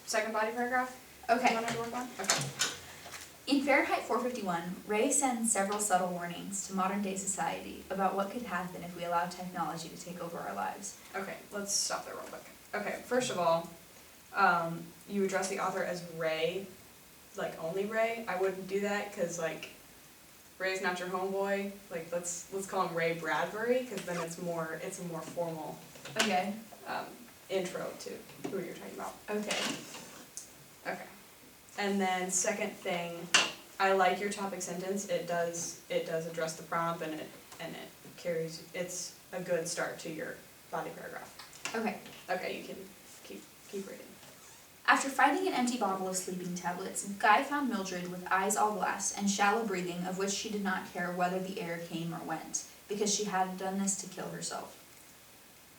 second body paragraph. Okay. You wanted to work on? Okay. In Fahrenheit 451, Ray sends several subtle warnings to modern-day society about what could happen if we allow technology to take over our lives. Okay, let's stop there real quick. Okay, first of all, you address the author as Ray, like only Ray. I wouldn't do that because like Ray's not your homeboy. Like let's call him Ray Bradbury because then it's a more formal Okay. intro to who you're talking about. Okay. Okay. And then second thing, I like your topic sentence. It does address the prompt and it carries. It's a good start to your body paragraph. Okay. Okay, you can keep reading. After finding an empty bottle of sleeping tablets, Guy found Mildred with eyes all glass and shallow breathing of which she did not care whether the air came or went, because she had done this to kill herself.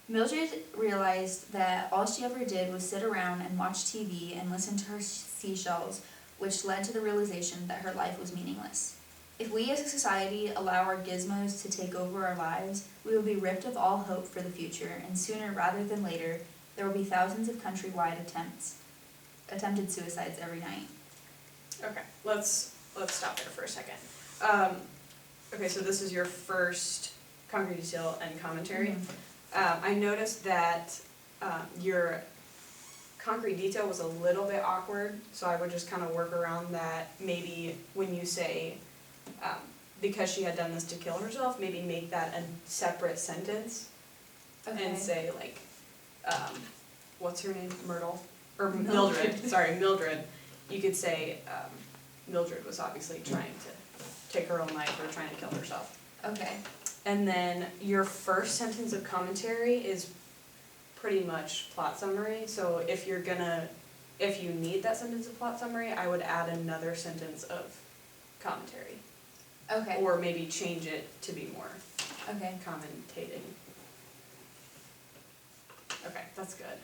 Mildred realized that all she ever did was sit around and watch TV and listen to her seashells, which led to the realization that her life was meaningless. If we as a society allow our gizmos to take over our lives, we will be ripped of all hope for the future, and sooner rather than later, there will be thousands of countrywide attempted suicides every night. Okay, let's stop there for a second. Okay, so this is your first concrete detail and commentary. Mm-hmm. I noticed that your concrete detail was a little bit awkward, so I would just kind of work around that. Maybe when you say, because she had done this to kill herself, maybe make that a separate sentence. Okay. And say like, what's her name? Myrtle? Or Mildred. Sorry, Mildred. You could say, Mildred was obviously trying to take her own life or trying to kill herself. Okay. And then your first sentence of commentary is pretty much plot summary. So if you need that sentence of plot summary, I would add another sentence of commentary. Okay. Or maybe change it to be more commentating. Okay, that's good.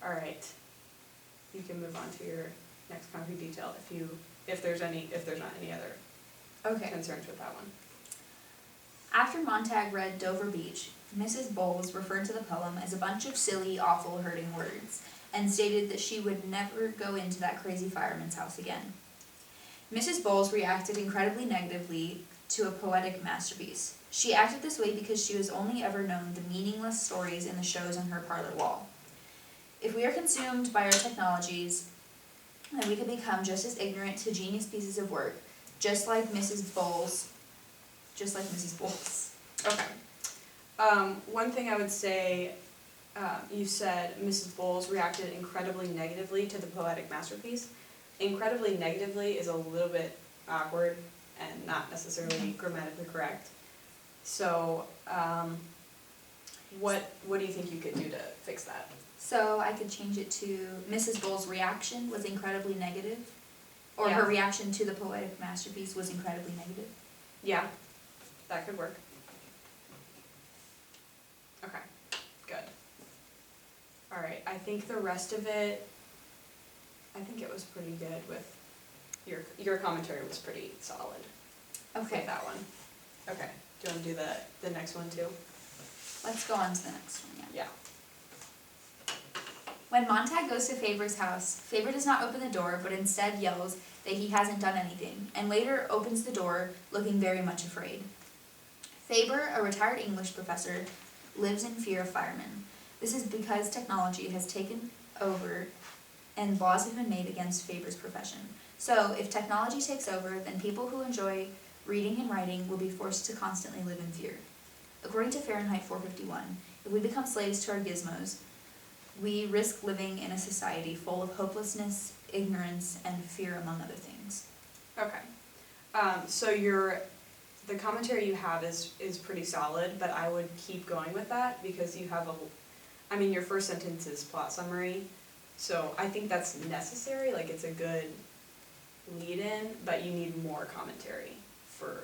All right. You can move on to your next concrete detail if there's not any other concerns with that one. After Montag read Dover Beach, Mrs. Bowles referred to the poem as a bunch of silly, awful, hurting words, and stated that she would never go into that crazy fireman's house again. Mrs. Bowles reacted incredibly negatively to a poetic masterpiece. She acted this way because she was only ever known the meaningless stories in the shows on her parlor wall. If we are consumed by our technologies, then we can become just as ignorant to genius pieces of work, just like Mrs. Bowles. Okay. One thing I would say, you said Mrs. Bowles reacted incredibly negatively to the poetic masterpiece. Incredibly negatively is a little bit awkward and not necessarily grammatically correct. So, what do you think you could do to fix that? So I could change it to Mrs. Bowles' reaction was incredibly negative, or Yeah. her reaction to the poetic masterpiece was incredibly negative. Yeah, that could work. Okay, good. All right, I think the rest of it, I think it was pretty good with, your commentary was pretty solid. Okay. With that one. Okay, do you want to do the next one too? Let's go on to the next one, yeah. Yeah. When Montag goes to Faber's house, Faber does not open the door, but instead yells that he hasn't done anything, and later opens the door, looking very much afraid. Faber, a retired English professor, lives in fear of firemen. This is because technology has taken over and laws have been made against Faber's profession. So, if technology takes over, then people who enjoy reading and writing will be forced to constantly live in fear. According to Fahrenheit 451, if we become slaves to our gizmos, we risk living in a society full of hopelessness, ignorance, and fear, among other things. Okay. So the commentary you have is pretty solid, but I would keep going with that because you have your first sentence is plot summary, so I think that's necessary, like it's a good lead-in, but you need more commentary for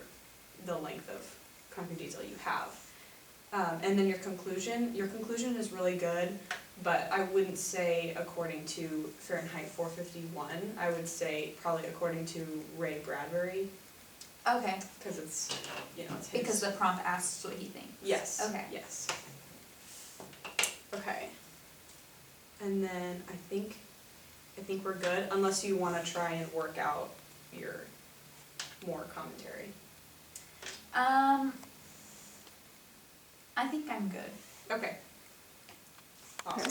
the length of concrete detail you have. And then your conclusion is really good, but I wouldn't say according to Fahrenheit 451, I would say probably according to Ray Bradbury. Okay. Because it's his. Because the prompt asks what he thinks. Yes. Okay. Yes. Okay. And then I think I think we're good, unless you wanna try and work out your more commentary. I think I'm good. Okay. Awesome.